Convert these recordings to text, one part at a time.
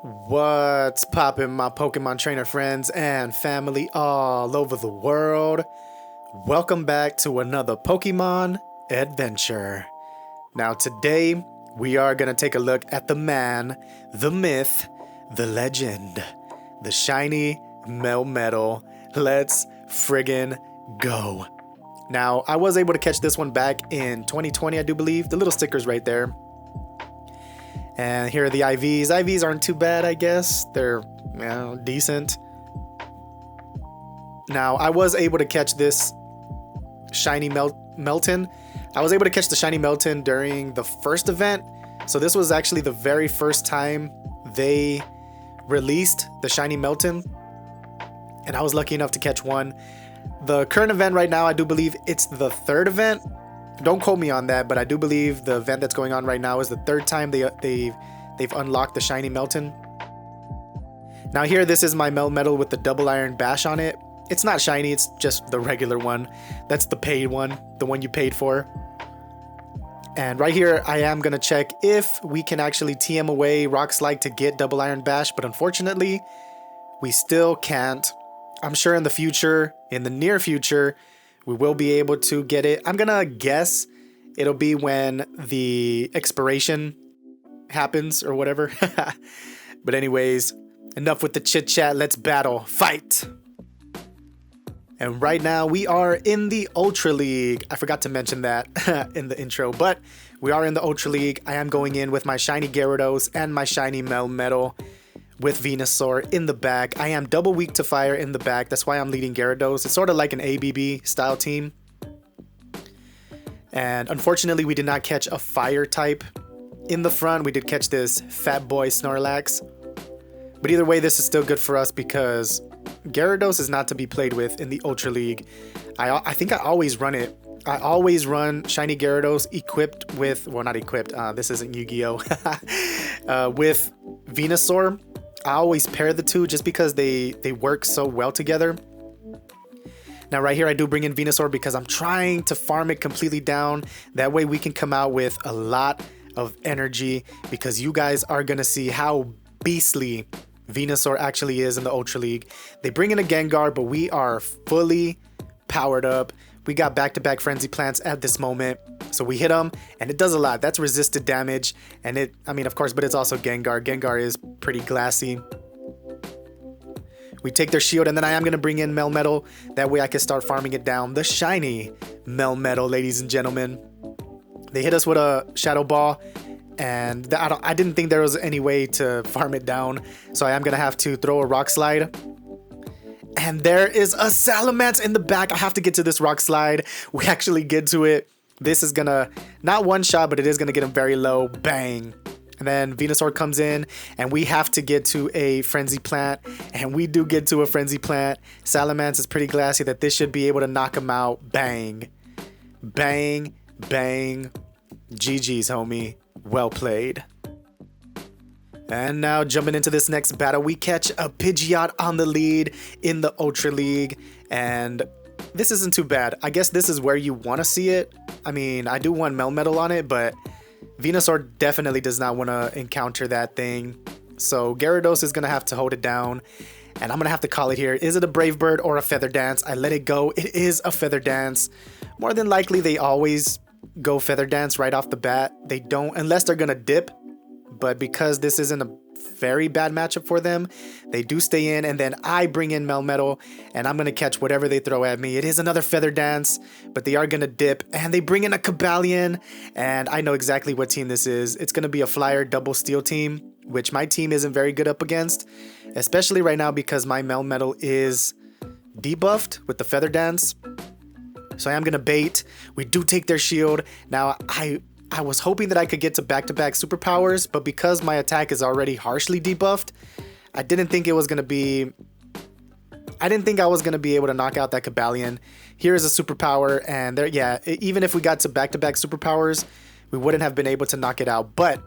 What's poppin', my Pokemon trainer friends and family all over the world? Welcome back to another Pokemon adventure. Now today, we are going to take a look at the man, the myth, the legend, the SHINY Melmetal. Let's friggin' go. Now, I was able to catch this one back in 2020, I do believe. The little sticker's right there. And here are the IVs. IVs aren't too bad, I guess. They're, decent. Now, I was able to catch this SHINY Melton. I was able to catch the SHINY Melton during the first event. So this was actually the very first time they released the SHINY Melton. And I was lucky enough to catch one. The current event right now, I do believe it's the third event. Don't quote me on that, but I do believe the event that's going on right now is the third time they've unlocked the SHINY Melton. Now here, this is my Melmetal with the double iron bash on it. It's not shiny, it's just the regular one. That's the paid one, the one you paid for. And right here, I am gonna check if we can actually TM away Rock Slide to get double iron bash, but unfortunately, we still can't. I'm sure in the future, in the near future, we will be able to get it. I'm gonna guess it'll be when the expiration happens or whatever. But anyways, enough with the chit chat. Let's battle. Fight. And right now we are in the Ultra League. I forgot to mention that in the intro, but we are in the Ultra League. I am going in with my SHINY Gyarados and my SHINY Melmetal with Venusaur in the back. I am double weak to fire in the back. That's why I'm leading Gyarados. It's sort of like an ABB style team. And unfortunately, we did not catch a fire type in the front. We did catch this fat boy Snorlax. But either way, this is still good for us because Gyarados is not to be played with in the Ultra League. I think I always run it. I always run SHINY Gyarados equipped with, well, not equipped. This isn't Yu-Gi-Oh! With Venusaur. I always pair the two just because they work so well together. Now right here, I do bring in Venusaur because I'm trying to farm it completely down. That way we can come out with a lot of energy because you guys are going to see how beastly Venusaur actually is in the Ultra League. They bring in a Gengar, but we are fully powered up. We got back-to-back Frenzy Plants at this moment. So we hit them, and it does a lot. That's resisted damage, and of course, but it's also Gengar. Gengar is pretty glassy. We take their shield, and then I am going to bring in Melmetal. That way I can start farming it down. The SHINY Melmetal, ladies and gentlemen. They hit us with a Shadow Ball, and I didn't think there was any way to farm it down. So I am going to have to throw a Rock Slide. And there is a Salamence in the back. I have to get to this Rock Slide. We actually get to it. This is gonna, not one shot, but it is gonna get him very low. Bang. And then Venusaur comes in, and we have to get to a Frenzy Plant. And we do get to a Frenzy Plant. Salamence is pretty glassy that this should be able to knock him out. Bang. Bang. Bang. GG's, homie. Well played. And now jumping into this next battle, we catch a Pidgeot on the lead in the Ultra League. And this isn't too bad. I guess this is where you want to see it. I mean, I do want Melmetal on it, but Venusaur definitely does not want to encounter that thing. So Gyarados is going to have to hold it down. And I'm going to have to call it here. Is it a Brave Bird or a Feather Dance? I let it go. It is a Feather Dance. More than likely, they always go Feather Dance right off the bat. They don't, unless they're going to dip. But because this isn't a very bad matchup for them, they do stay in, and then I bring in Melmetal, and I'm going to catch whatever they throw at me. It is another Feather Dance, but they are going to dip, and they bring in a Cobalion, and I know exactly what team this is. It's going to be a Flyer Double Steel team, which my team isn't very good up against, especially right now because my Melmetal is debuffed with the Feather Dance. So I am going to bait. We do take their shield. Now, I was hoping that I could get to back-to-back superpowers, but because my attack is already harshly debuffed, I didn't think I was going to be able to knock out that Cobalion. Here's a superpower, and there, yeah, even if we got to back-to-back superpowers, we wouldn't have been able to knock it out. But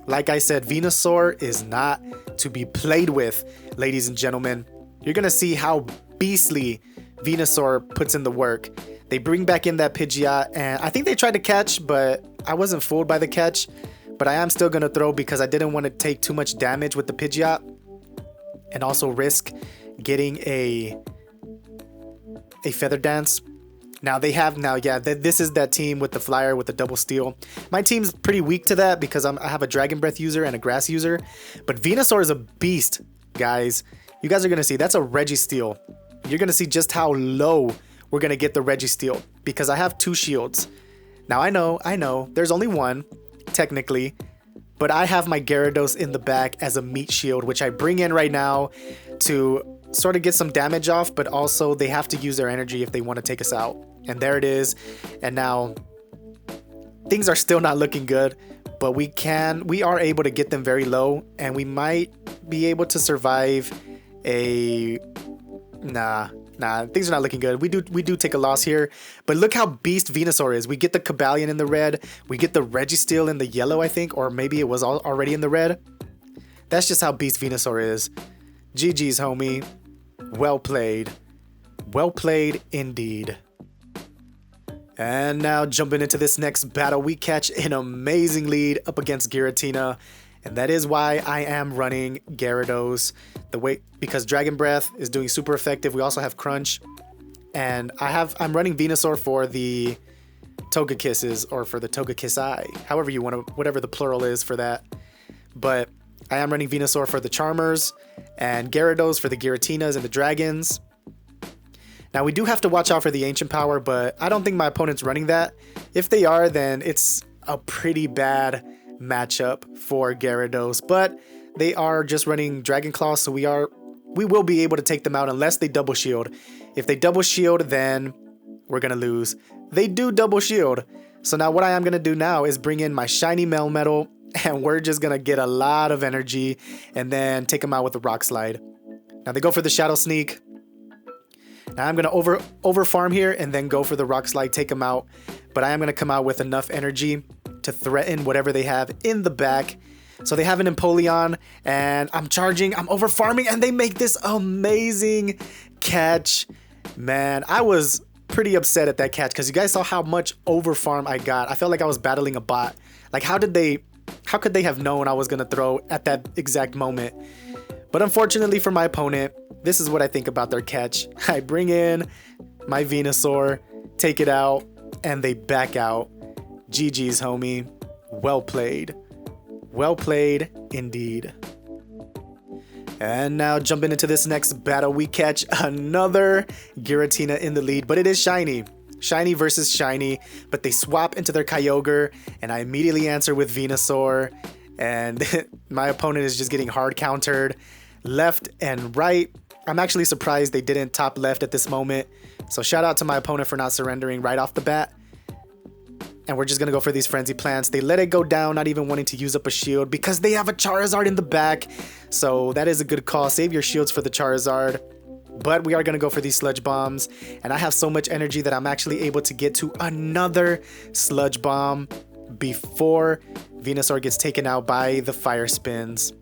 like I said, Venusaur is not to be played with, ladies and gentlemen. You're going to see how beastly Venusaur puts in the work. They bring back in that Pidgeot, and I think they tried to catch, but I wasn't fooled by the catch. but I am still going to throw because I didn't want to take too much damage with the Pidgeot and also risk getting a Feather Dance. Now this is that team with the Flyer with the double steal. My team's pretty weak to that because I have a Dragon Breath user and a Grass user, but Venusaur is a beast, guys. You guys are going to see that's a Registeel. You're going to see just how low we're going to get the Registeel because I have 2 shields. Now I know, there's only one, technically, but I have my Gyarados in the back as a meat shield, which I bring in right now to sort of get some damage off, but also they have to use their energy if they want to take us out. And there it is. And now things are still not looking good, but we are able to get them very low, and we might be able to survive a... Nah, things are not looking good. We do take a loss here, but look how beast Venusaur is. We get the Cobalion in the red, we get the Registeel in the yellow, I think, or maybe it was already in the red. That's just how beast Venusaur is. GG's, homie. Well played. Well played indeed. And now jumping into this next battle, we catch an amazing lead up against Giratina. And that is why I am running Gyarados because Dragon Breath is doing super effective. We also have Crunch. And I'm running Venusaur for the Togekisses or for the Togekissai. However you want to, whatever the plural is for that. But I am running Venusaur for the Charmers and Gyarados for the Giratinas and the Dragons. Now we do have to watch out for the Ancient Power, but I don't think my opponent's running that. If they are, then it's a pretty bad matchup for Gyarados, but they are just running Dragon Claw, so we will be able to take them out unless they double shield. If they double shield, then we're gonna lose. They do double shield. So now what I am gonna do now is bring in my Shiny Melmetal, and we're just gonna get a lot of energy and then take them out with a Rock Slide. Now they go for the Shadow Sneak. Now I'm gonna over farm here and then go for the Rock Slide, take them out. But I am gonna come out with enough energy to threaten whatever they have in the back. So they have an Empoleon, and I'm charging, I'm over farming, and they make this amazing catch. Man, I was pretty upset at that catch because you guys saw how much over farm I got. I felt like I was battling a bot. Like how could they have known I was gonna throw at that exact moment? But unfortunately for my opponent, this is what I think about their catch. I bring in my Venusaur, take it out, and they back out. GG's, homie. Well played. Well played indeed. And now jumping into this next battle, we catch another Giratina in the lead, but it is Shiny. Shiny versus Shiny, but they swap into their Kyogre, and I immediately answer with Venusaur, and my opponent is just getting hard countered left and right. I'm actually surprised they didn't top left at this moment, so shout out to my opponent for not surrendering right off the bat. And we're just gonna go for these Frenzy Plants. They let it go down, not even wanting to use up a shield because they have a Charizard in the back, so that is a good call. Save your shields for the Charizard. But we are going to go for these Sludge Bombs, and I have so much energy that I'm actually able to get to another Sludge Bomb before Venusaur gets taken out by the Fire Spins.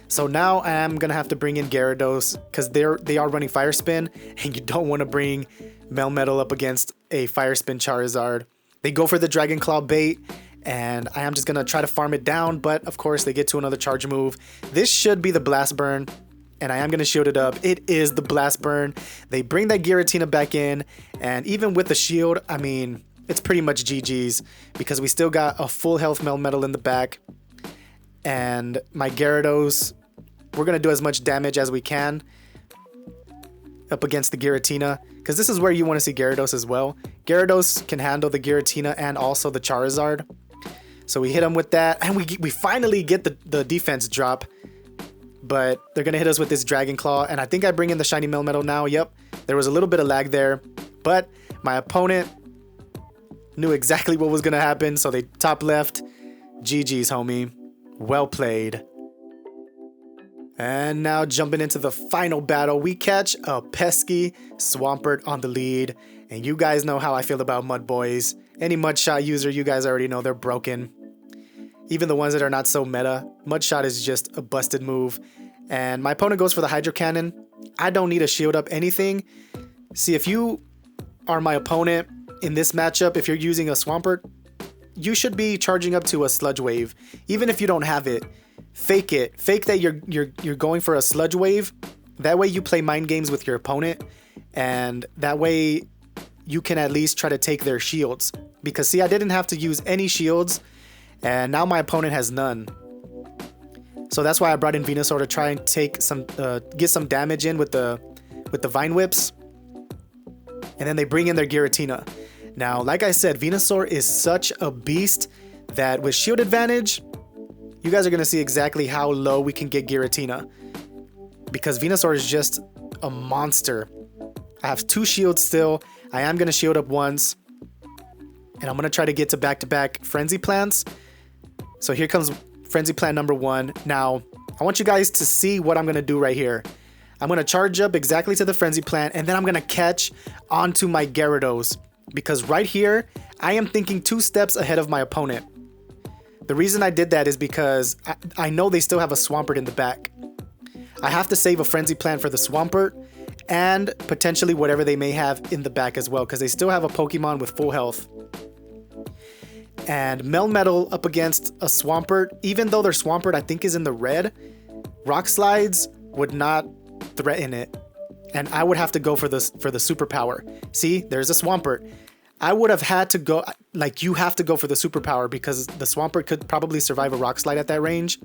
So now I am going to have to bring in Gyarados because they are running Fire Spin, and you don't want to bring Melmetal up against a Fire Spin Charizard. They go for the Dragon Claw bait, and I am just going to try to farm it down, but of course they get to another charge move. This should be the Blast Burn. And I am going to shield it up. It is the Blast Burn. They bring that Giratina back in. And even with the shield, I mean, it's pretty much GG's. Because we still got a full health Melmetal in the back. And my Gyarados, we're going to do as much damage as we can up against the Giratina. Because this is where you want to see Gyarados as well. Gyarados can handle the Giratina and also the Charizard. So we hit him with that. And we finally get the defense drop. But they're going to hit us with this Dragon Claw. And I think I bring in the Shiny Melmetal now. Yep. There was a little bit of lag there. But my opponent knew exactly what was going to happen. So they top left. GG's, homie. Well played. And now jumping into the final battle, we catch a pesky Swampert on the lead. And you guys know how I feel about Mud Boys. Any Mudshot user, you guys already know they're broken. Even the ones that are not so meta, Mudshot is just a busted move. And my opponent goes for the Hydro Cannon. I don't need to shield up anything. See, if you are my opponent in this matchup, if you're using a Swampert, you should be charging up to a Sludge Wave. Even if you don't have it, fake it. Fake that you're going for a Sludge Wave. That way you play mind games with your opponent, and that way you can at least try to take their shields. Because see, I didn't have to use any shields, and now my opponent has none. So that's why I brought in Venusaur to try and take some, get some damage in with the Vine Whips. And then they bring in their Giratina. Now, like I said, Venusaur is such a beast that with shield advantage, you guys are going to see exactly how low we can get Giratina. Because Venusaur is just a monster. I have 2 shields still. I am going to shield up once. And I'm going to try to get to back-to-back Frenzy Plants. So here comes Frenzy Plant number 1. Now, I want you guys to see what I'm going to do right here. I'm going to charge up exactly to the Frenzy Plant, and then I'm going to catch onto my Gyarados. Because right here, I am thinking 2 steps ahead of my opponent. The reason I did that is because I know they still have a Swampert in the back. I have to save a Frenzy Plant for the Swampert, and potentially whatever they may have in the back as well, because they still have a Pokemon with full health. And Melmetal up against a Swampert, even though their Swampert I think is in the red, Rock Slides would not threaten it. And I would have to go for the superpower. See, there's a Swampert. I would have had to go, like, you have to go for the superpower because the Swampert could probably survive a Rock Slide at that range.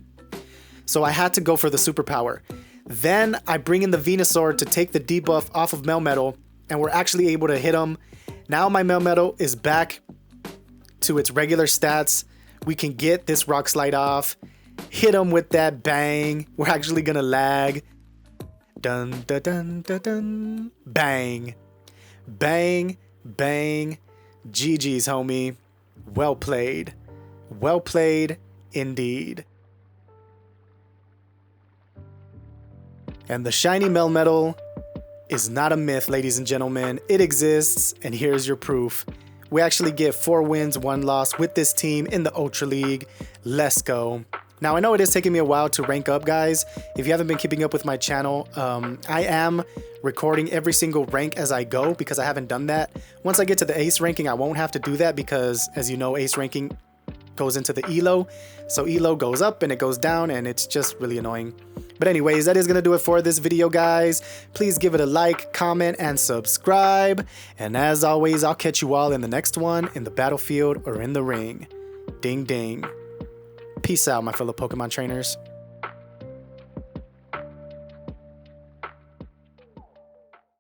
So I had to go for the superpower. Then I bring in the Venusaur to take the debuff off of Melmetal, and we're actually able to hit him. Now my Melmetal is back to its regular stats. We can get this Rock Slide off, hit him with that bang. We're actually gonna lag. Dun dun dun dun dun. Bang. Bang. Bang. GG's, homie. Well played. Well played indeed. And the shiny Melmetal is not a myth, ladies and gentlemen. It exists, and here's your proof. We actually get 4 wins, 1 loss with this team in the Ultra League. Let's go. Now, I know it is taking me a while to rank up, guys. If you haven't been keeping up with my channel, I am recording every single rank as I go because I haven't done that. Once I get to the Ace ranking, I won't have to do that because, as you know, Ace ranking goes into the ELO. So ELO goes up and it goes down, and it's just really annoying. But anyways, that is going to do it for this video, guys. Please give it a like, comment, and subscribe. And as always, I'll catch you all in the next one, in the battlefield or in the ring. Ding, ding. Peace out, my fellow Pokemon trainers.